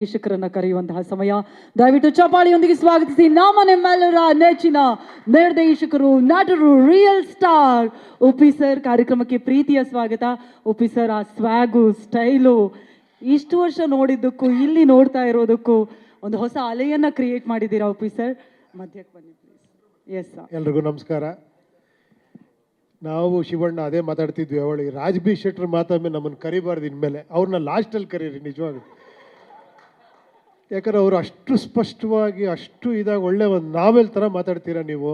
ಶಿಕ್ಷಕರನ್ನ ಕರೆಯುವಂತಹ ಸಮಯ. ದಯವಿಟ್ಟು ಚಪಾಳಿಯೊಂದಿಗೆ ಸ್ವಾಗತಿಸಿ ನಿಮ್ಮೆಲ್ಲರ ನೆಚ್ಚಿನ ನಿರ್ದೇಶಕರು, ನಟರು, ರಿಯಲ್ ಸ್ಟಾರ್ ಉಪಿ ಸರ್ ಕಾರ್ಯಕ್ರಮಕ್ಕೆ ಪ್ರೀತಿಯ ಸ್ವಾಗತ. ಉಪಿ ಸರ್ ಆ ಸ್ವ್ಯಾಗು, ಸ್ಟೈಲು ಇಷ್ಟು ವರ್ಷ ನೋಡಿದ್ದಕ್ಕೂ ಇಲ್ಲಿ ನೋಡ್ತಾ ಇರೋದಕ್ಕೂ ಒಂದು ಹೊಸ ಅಲೆಯನ್ನ ಕ್ರಿಯೇಟ್ ಮಾಡಿದ್ದೀರಾ ಉಪಿ ಸರ್. ಮಧ್ಯಕ್ಕೆ ಬನ್ನಿ ಪ್ಲೀಸ್. Yes sir. ಎಲ್ರಿಗೂ ನಮಸ್ಕಾರ. ನಾವು ಶಿವಣ್ಣ ಅದೇ ಮಾತಾಡ್ತಿದ್ವಿ, ಅವಳು ರಾಜ್ ಬಿ ಶೆಟ್ಟರ್ ಮಾತಾದ್ಮೇಲೆ ನಮ್ಮನ್ನು ಕರಿಬಾರ್ದು ಇನ್ಮೇಲೆ, ಅವ್ರನ್ನ ಲಾಸ್ಟಲ್ಲಿ ಕರೀರಿ ನಿಜವಾಗಿ. ಯಾಕಂದ್ರೆ ಅವರು ಅಷ್ಟು ಸ್ಪಷ್ಟವಾಗಿ ಅಷ್ಟು ಇದಾಗಿ ಒಳ್ಳೆ ಒಂದು ನಾವೆಲ್ ಥರ ಮಾತಾಡ್ತೀರಾ ನೀವು.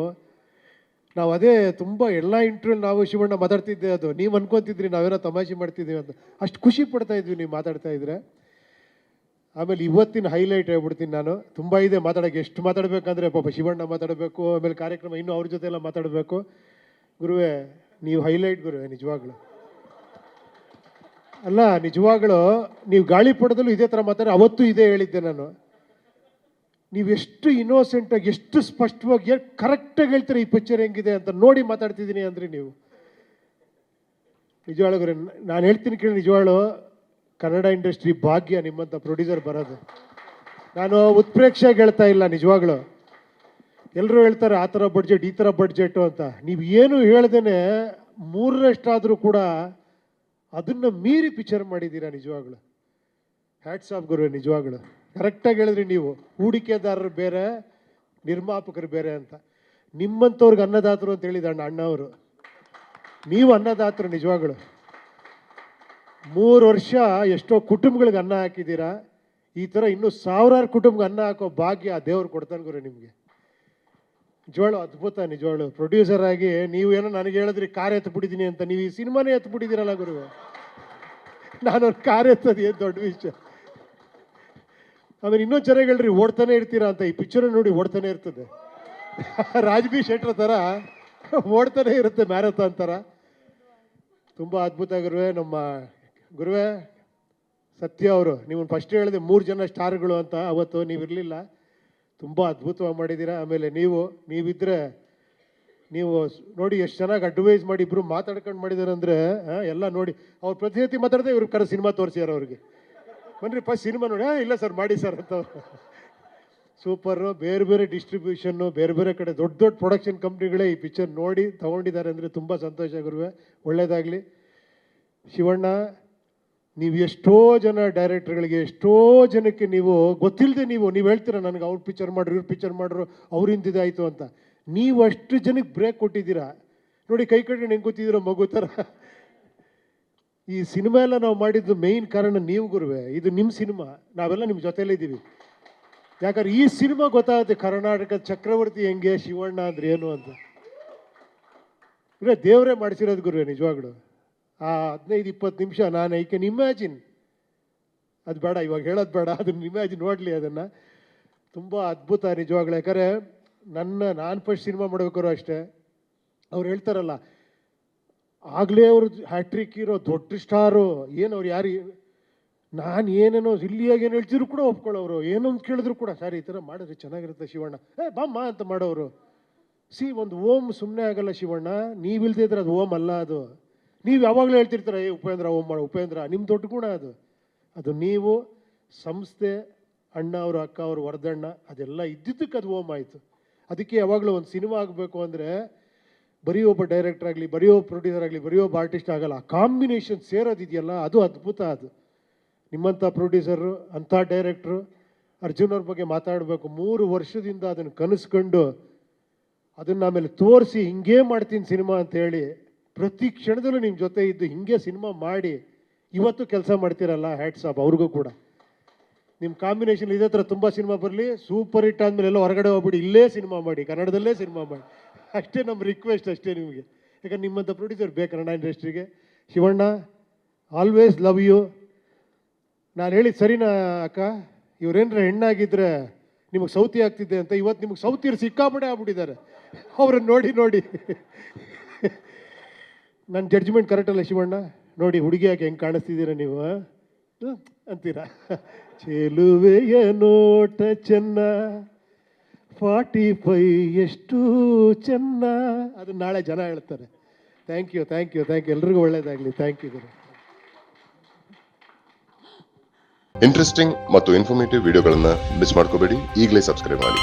ನಾವು ಅದೇ ತುಂಬ ಎಲ್ಲ ಇಂಟರ್ವ್ಯೂ ನಾವು ಶಿವಣ್ಣ ಮಾತಾಡ್ತಿದ್ದೆ, ಅದು ನೀವು ಅನ್ಕೊತಿದ್ರಿ ನಾವೇನೋ ತಮಾಷೆ ಮಾಡ್ತಿದ್ದೀವಿ ಅಂತ. ಅಷ್ಟು ಖುಷಿ ಪಡ್ತಾ ಇದ್ವಿ ನೀವು ಮಾತಾಡ್ತಾ ಇದ್ರೆ. ಆಮೇಲೆ ಇವತ್ತಿನ ಹೈಲೈಟ್ ಹೇಳ್ಬಿಡ್ತೀನಿ ನಾನು. ತುಂಬ ಇದೆ ಮಾತಾಡೋಕ್ಕೆ, ಎಷ್ಟು ಮಾತಾಡಬೇಕಂದ್ರೆ ಪಾಪ ಶಿವಣ್ಣ ಮಾತಾಡಬೇಕು, ಆಮೇಲೆ ಕಾರ್ಯಕ್ರಮ ಇನ್ನೂ ಅವ್ರ ಜೊತೆ ಎಲ್ಲ ಮಾತಾಡಬೇಕು. ಗುರುವೇ ನೀವು ಹೈಲೈಟ್ ಗುರುವೇ ನಿಜವಾಗ್ಲು. ಅಲ್ಲ ನಿಜವಾಗ್ಲೂ ನೀವು ಗಾಳಿಪಟದಲ್ಲೂ ಇದೇ ಥರ ಮಾತಾಡಿ, ಅವತ್ತು ಇದೇ ಹೇಳಿದ್ದೆ ನಾನು. ನೀವು ಎಷ್ಟು ಇನ್ನೋಸೆಂಟಾಗಿ ಎಷ್ಟು ಸ್ಪಷ್ಟವಾಗಿ ಕರೆಕ್ಟಾಗಿ ಹೇಳ್ತೀರ ಈ ಪಿಕ್ಚರ್ ಹೆಂಗಿದೆ ಅಂತ ನೋಡಿ ಮಾತಾಡ್ತಿದ್ದೀನಿ ಅಂದರೆ ನೀವು ನಿಜವಾಗ್ಲೂ ಗುರು. ನಾನು ಹೇಳ್ತೀನಿ ಕೇಳಿ, ನಿಜವಾಗ್ಲೂ ಕನ್ನಡ ಇಂಡಸ್ಟ್ರಿ ಭಾಗ್ಯ ನಿಮ್ಮಂಥ ಪ್ರೊಡ್ಯೂಸರ್ ಬರೋದು. ನಾನು ಉತ್ಪ್ರೇಕ್ಷೆಯಾಗಿ ಹೇಳ್ತಾ ಇಲ್ಲ ನಿಜವಾಗ್ಲೂ. ಎಲ್ಲರೂ ಹೇಳ್ತಾರೆ ಆ ಥರ ಬಡ್ಜೆಟ್ ಈ ಥರ ಬಡ್ಜೆಟು ಅಂತ. ನೀವು ಏನು ಹೇಳ್ದೇನೆ 3ರಷ್ಟಾದರೂ ಕೂಡ ಅದನ್ನು ಮೀರಿ ಪಿಕ್ಚರ್ ಮಾಡಿದ್ದೀರಾ ನಿಜವಾಗ್ಲು. ಹ್ಯಾಟ್ಸ್ ಆಫ್ ಗುರು ನಿಜವಾಗ್ಲು. ಕರೆಕ್ಟಾಗಿ ಹೇಳಿದ್ರಿ ನೀವು, ಹೂಡಿಕೆದಾರರು ಬೇರೆ ನಿರ್ಮಾಪಕರು ಬೇರೆ ಅಂತ. ನಿಮ್ಮಂಥವ್ರಿಗೆ ಅನ್ನದಾತರು ಅಂತ ಹೇಳಿದ ಅಣ್ಣ ಅವರು. ನೀವು ಅನ್ನದಾತರು ನಿಜವಾಗ್ಲು. 3 ವರ್ಷ ಎಷ್ಟೋ ಕುಟುಂಬಗಳಿಗೆ ಅನ್ನ ಹಾಕಿದ್ದೀರಾ. ಈ ಥರ ಇನ್ನೂ ಸಾವಿರಾರು ಕುಟುಂಬಕ್ಕೆ ಅನ್ನ ಹಾಕೋ ಭಾಗ್ಯ ಆ ದೇವ್ರು ಕೊಡ್ತಾನೆ ಗುರು ನಿಮಗೆ. ನಿಜವಾಳು ಅದ್ಭುತ. ನಿಜವಾಳು ಪ್ರೊಡ್ಯೂಸರ್ ಆಗಿ ನೀವು ಏನೋ ನನಗೆ ಹೇಳಿದ್ರಿ ಕಾರ್ ಎತ್ಬಿಟ್ಟಿದ್ದೀನಿ ಅಂತ, ನೀವು ಈ ಸಿನಿಮಾನೇ ಎತ್ಬಿಟ್ಟಿದ್ದೀರಲ್ಲ ಗುರು. ನಾನೊಂದು ಕಾರ್ ಎತ್ತೋದು ಏನು ದೊಡ್ಡ ವಿಷಯ. ಆಮೇಲೆ ಇನ್ನೊಂದು ಚೆನ್ನಾಗಿ ಹೇಳ್ರಿ, ಓಡ್ತಾನೆ ಇರ್ತೀರಾ ಅಂತ. ಈ ಪಿಕ್ಚರ್ ನೋಡಿ ಓಡ್ತಾನೆ ಇರ್ತದೆ. ರಾಜ್ ಬಿ ಶೆಟ್ಟರ್ ಥರ ಓಡ್ತಾನೆ ಇರುತ್ತೆ, ಮ್ಯಾರಥಾನ್ ಥರ. ತುಂಬ ಅದ್ಭುತ ಗುರುವೇ. ನಮ್ಮ ಗುರುವೇ ಸತ್ಯ ಅವರು, ನೀವು ಫಸ್ಟ್ ಹೇಳಿದೆ 3 ಜನ ಸ್ಟಾರ್ಗಳು ಅಂತ. ಅವತ್ತು ನೀವಿರಲಿಲ್ಲ. ತುಂಬ ಅದ್ಭುತವಾಗಿ ಮಾಡಿದ್ದೀರಾ. ಆಮೇಲೆ ನೀವಿದ್ದರೆ ನೀವು ನೋಡಿ ಎಷ್ಟು ಚೆನ್ನಾಗಿ ಅಡ್ವೈಸ್ ಮಾಡಿ ಇಬ್ಬರು ಮಾತಾಡ್ಕೊಂಡು ಮಾಡಿದ್ದಾರೆ ಅಂದರೆ ಎಲ್ಲ ನೋಡಿ. ಅವ್ರು ಪ್ರತಿನಿತ್ಯ ಮಾತಾಡಿದೆ, ಇವ್ರಿಗೆ ಕರೆ ಸಿನಿಮಾ ತೋರಿಸ್ಯಾರ ಅವ್ರಿಗೆ. ಬನ್ರಿ ಫಸ್ಟ್ ಸಿನಿಮಾ ನೋಡಿ, ಇಲ್ಲ ಸರ್ ಮಾಡಿ ಸರ್ ಅಂತ. ಸೂಪರು. ಬೇರೆ ಬೇರೆ ಡಿಸ್ಟ್ರಿಬ್ಯೂಷನ್ನು, ಬೇರೆ ಬೇರೆ ಕಡೆ ದೊಡ್ಡ ದೊಡ್ಡ ಪ್ರೊಡಕ್ಷನ್ ಕಂಪ್ನಿಗಳೇ ಈ ಪಿಕ್ಚರ್ ನೋಡಿ ತೊಗೊಂಡಿದ್ದಾರೆ ಅಂದರೆ ತುಂಬ ಸಂತೋಷ ಗುರುವೆ. ಒಳ್ಳೆಯದಾಗಲಿ. ಶಿವಣ್ಣ, ನೀವು ಎಷ್ಟೋ ಜನ ಡೈರೆಕ್ಟರ್ಗಳಿಗೆ, ಎಷ್ಟೋ ಜನಕ್ಕೆ ನೀವು ಗೊತ್ತಿಲ್ಲದೆ ನೀವು ಹೇಳ್ತೀರ ನನಗೆ ಅವ್ರು ಪಿಕ್ಚರ್ ಮಾಡ್ರು, ಇವ್ರು ಪಿಕ್ಚರ್ ಮಾಡ್ರು, ಅವ್ರಿಂದ ಇದಾಯಿತು ಅಂತ. ನೀವು ಅಷ್ಟು ಜನಕ್ಕೆ ಬ್ರೇಕ್ ಕೊಟ್ಟಿದ್ದೀರಾ ನೋಡಿ. ಕೈ ಕಟ್ಕೊಂಡು ಹೆಂಗೆ ಗೊತ್ತಿದ್ದೀರೋ ಮಗು ಥರ. ಈ ಸಿನಿಮಾ ಎಲ್ಲ ನಾವು ಮಾಡಿದ್ದು ಮೇಯ್ನ್ ಕಾರಣ ನೀವು ಗುರುವೆ. ಇದು ನಿಮ್ಮ ಸಿನಿಮಾ, ನಾವೆಲ್ಲ ನಿಮ್ಮ ಜೊತೆಯಲ್ಲಿದ್ದೀವಿ. ಯಾಕಂದ್ರೆ ಈ ಸಿನಿಮಾ ಗೊತ್ತಾಗುತ್ತೆ ಕರ್ನಾಟಕದ ಚಕ್ರವರ್ತಿ ಹೆಂಗೆ, ಶಿವಣ್ಣ ಅಂದ್ರೆ ಏನು ಅಂತ. ದೇವರೇ ಮಾಡಿಸಿರೋದು ಗುರುವೆ ನಿಜವಾಗ್ಲು. ಆ 15-20 ನಿಮಿಷ ನಾನು ಐ ಕ್ಯಾನ್ ಇಮ್ಯಾಜಿನ್. ಅದು ಬೇಡ ಇವಾಗ ಹೇಳೋದು ಬೇಡ, ಅದನ್ನ ಇಮ್ಯಾಜಿನ್ ನೋಡಲಿ ಅದನ್ನು. ತುಂಬ ಅದ್ಭುತ ನಿಜವಾಗ್ಲೂ. ಯಾಕಂದರೆ ನಾನು ಫಸ್ಟ್ ಸಿನಿಮಾ ಮಾಡಬೇಕಾದ್ರು ಅಷ್ಟೇ, ಅವ್ರು ಹೇಳ್ತಾರಲ್ಲ ಆಗಲೇ ಅವರು ಹ್ಯಾಟ್ರಿಕ್ ಹೀರೋ, ದೊಡ್ಡ ಸ್ಟಾರು, ಏನು ಅವ್ರು ಯಾರು, ನಾನು ಏನೇನೋ ಇಲ್ಲಿಯಾಗಿ ಏನು ಹೇಳ್ತಿದ್ರು ಕೂಡ ಒಪ್ಕೊಳ್ಳೋರು. ಏನೋ ಅಂತ ಕೇಳಿದ್ರು ಕೂಡ ಸರಿ ಈ ಥರ ಮಾಡಿದ್ರೆ ಚೆನ್ನಾಗಿರುತ್ತೆ ಶಿವಣ್ಣ, ಬಾಮ್ಮ ಅಂತ ಮಾಡೋರು. ಒಂದು ಓಮ್ ಸುಮ್ಮನೆ ಆಗಲ್ಲ ಶಿವಣ್ಣ. ನೀವಿಲ್ದೇ ಇದ್ರೆ ಅದು ಓಮ್ ಅಲ್ಲ. ಅದು ನೀವು ಯಾವಾಗಲೂ ಹೇಳ್ತಿರ್ತಾರೆ, ಉಪೇಂದ್ರ ಓಮ್ ಮಾಡು ಉಪೇಂದ್ರ. ನಿಮ್ಮ ದೊಡ್ಡ ಗುಣ ಅದು ನೀವು ಸಂಸ್ಥೆ, ಅಣ್ಣ ಅವರು, ಅಕ್ಕ ಅವರು, ವರದಣ್ಣ ಅದೆಲ್ಲ ಇದ್ದಿದ್ದಕ್ಕೆ ಅದು ಓಮ್ ಆಯಿತು. ಅದಕ್ಕೆ ಯಾವಾಗಲೂ ಒಂದು ಸಿನಿಮಾ ಆಗಬೇಕು ಅಂದರೆ ಬರೀ ಒಬ್ಬ ಡೈರೆಕ್ಟರ್ ಆಗಲಿ, ಬರೀ ಒಬ್ಬ ಪ್ರೊಡ್ಯೂಸರ್ ಆಗಲಿ, ಬರೀ ಒಬ್ಬ ಆರ್ಟಿಸ್ಟ್ ಆಗಲ್ಲ. ಆ ಕಾಂಬಿನೇಷನ್ ಸೇರೋದಿದೆಯಲ್ಲ ಅದು ಅದ್ಭುತ. ಅದು ನಿಮ್ಮಂಥ ಪ್ರೊಡ್ಯೂಸರು, ಅಂಥ ಡೈರೆಕ್ಟ್ರು. ಅರ್ಜುನ್ ಅವ್ರ ಬಗ್ಗೆ ಮಾತಾಡಬೇಕು. 3 ವರ್ಷದಿಂದ ಅದನ್ನು ಕನಸ್ಕೊಂಡು ಅದನ್ನು ಆಮೇಲೆ ತೋರಿಸಿ ಹಿಂಗೇ ಮಾಡ್ತೀನಿ ಸಿನಿಮಾ ಅಂತೇಳಿ ಪ್ರತಿ ಕ್ಷಣದಲ್ಲೂ ನಿಮ್ಮ ಜೊತೆ ಇದ್ದು ಹಿಂಗೆ ಸಿನಿಮಾ ಮಾಡಿ ಇವತ್ತು ಕೆಲಸ ಮಾಡ್ತೀರಲ್ಲ, ಹ್ಯಾಟ್ಸ್ ಆಫ್ ಅವ್ರಿಗೂ ಕೂಡ. ನಿಮ್ಮ ಕಾಂಬಿನೇಷನ್ ಇದೇ ಥರ ತುಂಬ ಸಿನಿಮಾ ಬರಲಿ. ಸೂಪರ್ ಹಿಟ್ ಆದಮೇಲೆ ಎಲ್ಲ ಹೊರಗಡೆ ಹೋಗ್ಬಿಡಿ, ಇಲ್ಲೇ ಸಿನಿಮಾ ಮಾಡಿ, ಕನ್ನಡದಲ್ಲೇ ಸಿನಿಮಾ ಮಾಡಿ. ಅಷ್ಟೇ ನಮ್ಮ ರಿಕ್ವೆಸ್ಟ್ ಅಷ್ಟೇ ನಿಮಗೆ. ಯಾಕಂದ್ರೆ ನಿಮ್ಮಂಥ ಪ್ರೊಡ್ಯೂಸರ್ ಬೇಕು ಕನ್ನಡ ಇಂಡಸ್ಟ್ರಿಗೆ. Shivanna, always love you. ನಾನು ಹೇಳಿದ್ದು ಸರಿನಾ ಅಕ್ಕ? ಇವ್ರೇನ್ರ ಹೆಣ್ಣಾಗಿದ್ದರೆ ನಿಮಗೆ ಸೌತಿ ಆಗ್ತಿದ್ದೆ ಅಂತ. ಇವತ್ತು ನಿಮಗೆ ಸೌತಿಯರು ಸಿಕ್ಕಾಪಟ್ಟೆ ಆಗ್ಬಿಟ್ಟಿದ್ದಾರೆ ಅವ್ರನ್ನ ನೋಡಿ ನೋಡಿ. ನನ್ನ ಜಡ್ಜ್ಮೆಂಟ್ ಕರೆಕ್ಟ್ ಅಲ್ಲ ಶಿವಣ್ಣ? ನೋಡಿ ಹುಡುಗಿ ಯಾಕೆ ಹೆಂಗೆ ಕಾಣಿಸ್ತಿದ್ದೀರ ನೀವು ಅಂತೀರಾ. ಚೆಲುವೆಯ ನೋಟ ಚೆನ್ನ, 45 ಎಷ್ಟು ಚೆನ್ನ. ಅದನ್ನ ನಾಳೆ ಜನ ಹೇಳ್ತಾರೆ. Thank you. ಎಲ್ರಿಗೂ ಒಳ್ಳೇದಾಗಲಿ. ಥ್ಯಾಂಕ್ ಯು ಗುರು. ಇಂಟ್ರೆಸ್ಟಿಂಗ್ ಮತ್ತು ಇನ್ಫಾರ್ಮೇಟಿವ್ ವಿಡಿಯೋಗಳನ್ನು ಮಿಸ್ ಮಾಡ್ಕೋಬೇಡಿ. ಈಗಲೇ ಸಬ್ಸ್ಕ್ರೈಬ್ ಮಾಡಿ.